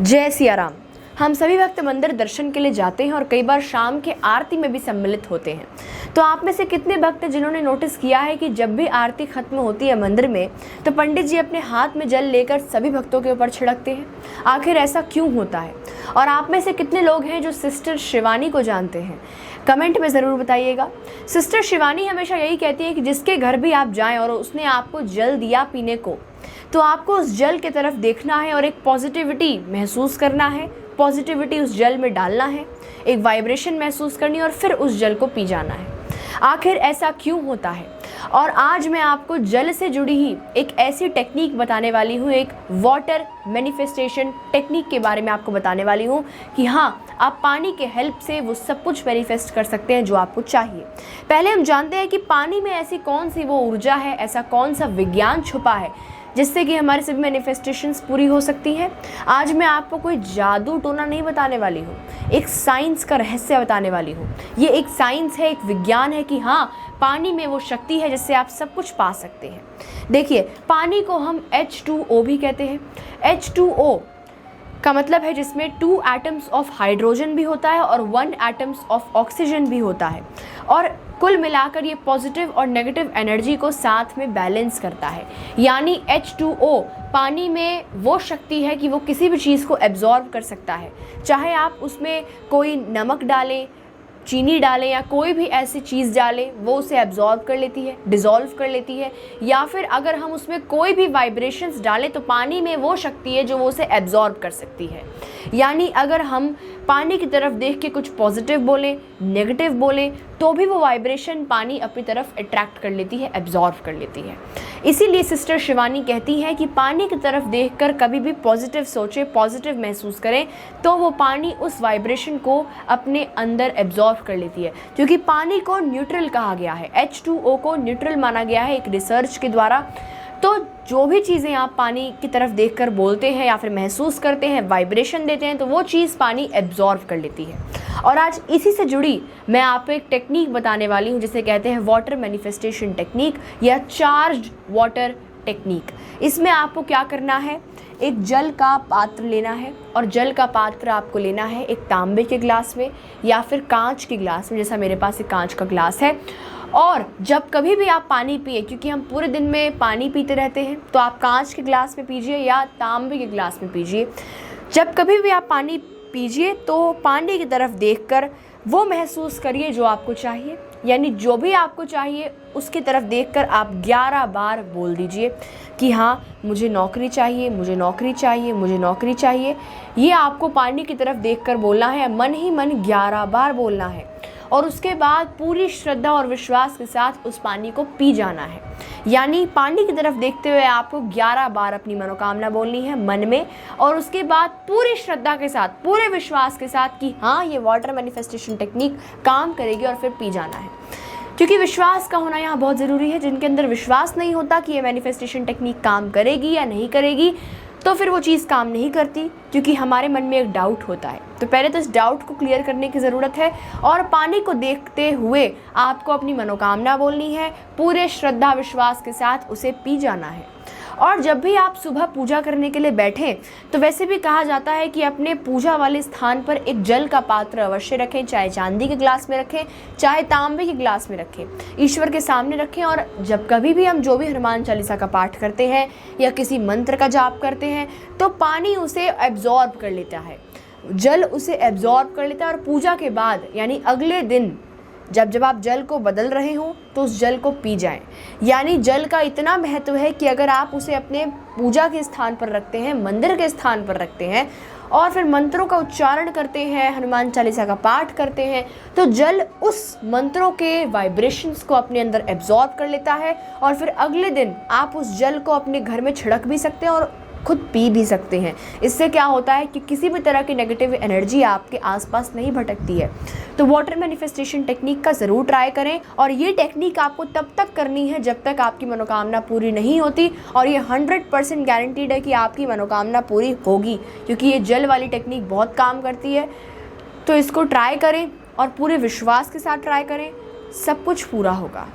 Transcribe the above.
जय सिया राम। हम सभी भक्त मंदिर दर्शन के लिए जाते हैं और कई बार शाम के आरती में भी सम्मिलित होते हैं। तो आप में से कितने भक्त हैं जिन्होंने नोटिस किया है कि जब भी आरती खत्म होती है मंदिर में तो पंडित जी अपने हाथ में जल लेकर सभी भक्तों के ऊपर छिड़कते हैं? आखिर ऐसा क्यों होता है? और आप में से कितने लोग हैं जो सिस्टर शिवानी को जानते हैं? कमेंट में ज़रूर बताइएगा। सिस्टर शिवानी हमेशा यही कहती है कि जिसके घर भी आप जाएं और उसने आपको जल दिया पीने को, तो आपको उस जल की तरफ देखना है और एक पॉजिटिविटी महसूस करना है, पॉजिटिविटी उस जल में डालना है, एक वाइब्रेशन महसूस करनी है और फिर उस जल को पी जाना है। आखिर ऐसा क्यों होता है? और आज मैं आपको जल से जुड़ी ही एक ऐसी टेक्निक बताने वाली हूँ, एक वाटर मैनिफेस्टेशन टेक्निक के बारे में आपको बताने वाली हूँ कि हाँ, आप पानी के हेल्प से वो सब कुछ मैनिफेस्ट कर सकते हैं जो आपको चाहिए। पहले हम जानते हैं कि पानी में ऐसी कौन सी वो ऊर्जा है, ऐसा कौन सा विज्ञान छुपा है जिससे कि हमारे सभी मैनिफेस्टेशंस पूरी हो सकती हैं। आज मैं आपको कोई जादू टोना नहीं बताने वाली हूँ, एक साइंस का रहस्य बताने वाली हूँ। ये एक साइंस है, एक विज्ञान है कि हाँ, पानी में वो शक्ति है जिससे आप सब कुछ पा सकते हैं। देखिए, पानी को हम H2O भी कहते हैं। H2O का मतलब है जिसमें 2 एटम्स ऑफ हाइड्रोजन भी होता है और 1 एटम्स ऑफ ऑक्सीजन भी होता है, और कुल मिलाकर ये पॉजिटिव और नेगेटिव एनर्जी को साथ में बैलेंस करता है। यानी H2O पानी में वो शक्ति है कि वो किसी भी चीज़ को एब्जॉर्ब कर सकता है, चाहे आप उसमें कोई नमक डालें, चीनी डालें या कोई भी ऐसी चीज़ डालें, वो उसे एब्जॉर्ब कर लेती है, डिज़ोल्व कर लेती है। या फिर अगर हम उसमें कोई भी वाइब्रेशंस डालें तो पानी में वो शक्ति है जो वो उसे एब्जॉर्ब कर सकती है। यानी अगर हम पानी की तरफ देख के कुछ पॉजिटिव बोलें, नेगेटिव बोलें, तो भी वो वाइब्रेशन पानी अपनी तरफ अट्रैक्ट कर लेती है, एब्जॉर्ब कर लेती है। इसीलिए सिस्टर शिवानी कहती है कि पानी की तरफ देखकर कभी भी पॉजिटिव सोचें, पॉजिटिव महसूस करें, तो वो पानी उस वाइब्रेशन को अपने अंदर एब्जॉर्ब कर लेती है। क्योंकि पानी को न्यूट्रल कहा गया है, H2O को न्यूट्रल माना गया है एक रिसर्च के द्वारा। तो जो भी चीज़ें आप पानी की तरफ देखकर बोलते हैं या फिर महसूस करते हैं, वाइब्रेशन देते हैं, तो वो चीज़ पानी एब्जॉर्ब कर लेती है। और आज इसी से जुड़ी मैं आपको एक टेक्निक बताने वाली हूँ जिसे कहते हैं वाटर मैनिफेस्टेशन टेक्निक या चार्ज्ड वाटर टेक्निक। इसमें आपको क्या करना है, एक जल का पात्र लेना है, और जल का पात्र आपको लेना है एक तांबे के गिलास में या फिर कांच के गिलास में, जैसा मेरे पास एक कांच का गिलास है। और जब कभी भी आप पानी पिए, क्योंकि हम पूरे दिन में पानी पीते रहते हैं, तो आप कांच के गिलास में पीजिए या तांबे के गिलास में पीजिए। जब कभी भी आप पानी पीजिए तो पानी की तरफ देखकर वो महसूस करिए जो आपको चाहिए। यानी जो भी आपको चाहिए उसकी तरफ देखकर आप 11 बार बोल दीजिए कि हाँ, मुझे नौकरी चाहिए, मुझे नौकरी चाहिए, मुझे नौकरी चाहिए। ये आपको पानी की तरफ देखकर बोलना है, मन ही मन 11 बार बोलना है, और उसके बाद पूरी श्रद्धा और विश्वास के साथ उस पानी को पी जाना है। यानी पानी की तरफ देखते हुए आपको 11 बार अपनी मनोकामना बोलनी है मन में, और उसके बाद पूरी श्रद्धा के साथ, पूरे विश्वास के साथ कि हाँ, ये वाटर मैनिफेस्टेशन टेक्निक काम करेगी, और फिर पी जाना है। क्योंकि विश्वास का होना यहाँ बहुत ज़रूरी है। जिनके अंदर विश्वास नहीं होता कि ये मैनिफेस्टेशन टेक्निक काम करेगी या नहीं करेगी, तो फिर वो चीज़ काम नहीं करती, क्योंकि हमारे मन में एक डाउट होता है। तो पहले तो इस डाउट को क्लियर करने की ज़रूरत है, और पानी को देखते हुए आपको अपनी मनोकामना बोलनी है, पूरे श्रद्धा विश्वास के साथ उसे पी जाना है। और जब भी आप सुबह पूजा करने के लिए बैठें, तो वैसे भी कहा जाता है कि अपने पूजा वाले स्थान पर एक जल का पात्र अवश्य रखें, चाहे चांदी के गिलास में रखें, चाहे तांबे के गिलास में रखें, ईश्वर के सामने रखें। और जब कभी भी हम जो भी हनुमान चालीसा का पाठ करते हैं या किसी मंत्र का जाप करते हैं, तो पानी उसे एब्जॉर्ब कर लेता है, जल उसे एब्जॉर्ब कर लेता है। और पूजा के बाद यानी अगले दिन जब आप जल को बदल रहे हो तो उस जल को पी जाएं। यानी जल का इतना महत्व है कि अगर आप उसे अपने पूजा के स्थान पर रखते हैं, मंदिर के स्थान पर रखते हैं, और फिर मंत्रों का उच्चारण करते हैं, हनुमान चालीसा का पाठ करते हैं, तो जल उस मंत्रों के वाइब्रेशंस को अपने अंदर एब्जॉर्ब कर लेता है। और फिर अगले दिन आप उस जल को अपने घर में छिड़क भी सकते हैं और खुद पी भी सकते हैं। इससे क्या होता है कि किसी भी तरह की नेगेटिव एनर्जी आपके आसपास नहीं भटकती है। तो वाटर मैनिफेस्टेशन टेक्निक का ज़रूर ट्राई करें, और ये टेक्निक आपको तब तक करनी है जब तक आपकी मनोकामना पूरी नहीं होती, और ये 100% गारंटीड है कि आपकी मनोकामना पूरी होगी, क्योंकि ये जल वाली टेक्निक बहुत काम करती है। तो इसको ट्राई करें और पूरे विश्वास के साथ ट्राई करें, सब कुछ पूरा होगा।